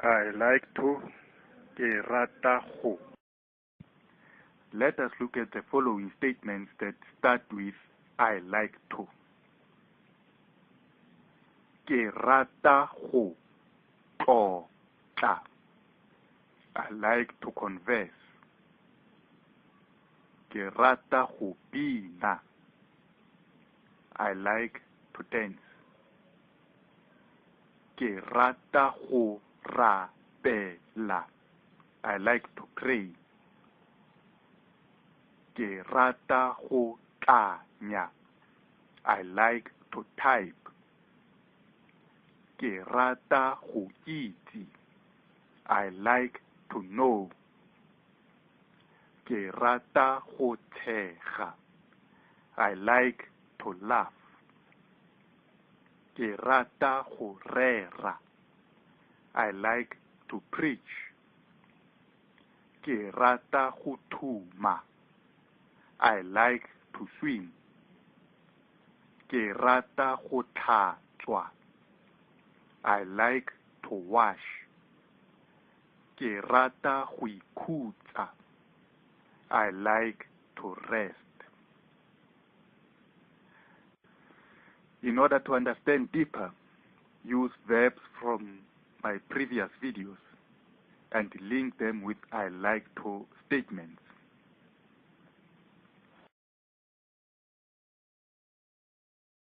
I like to. Ke rata go. Let us look at the following statements that start with I like to. Ke rata go tlotla. I like to converse. Ke rata go bina. I like to dance. Ke rata go rapela. I like to pray. Ke rata go tlanya. I like to type. Ke rata go itse. I like to know. Ke rata go tshega. I like to laugh. Ke rata go rera. I like to preach. Ke rata go thuma. I like to swim. Ke rata go tlhatswa. I like to wash. Ke rata go ikhutsa. I like to rest. In order to understand deeper, use verbs from my previous videos and link them with I like to statements.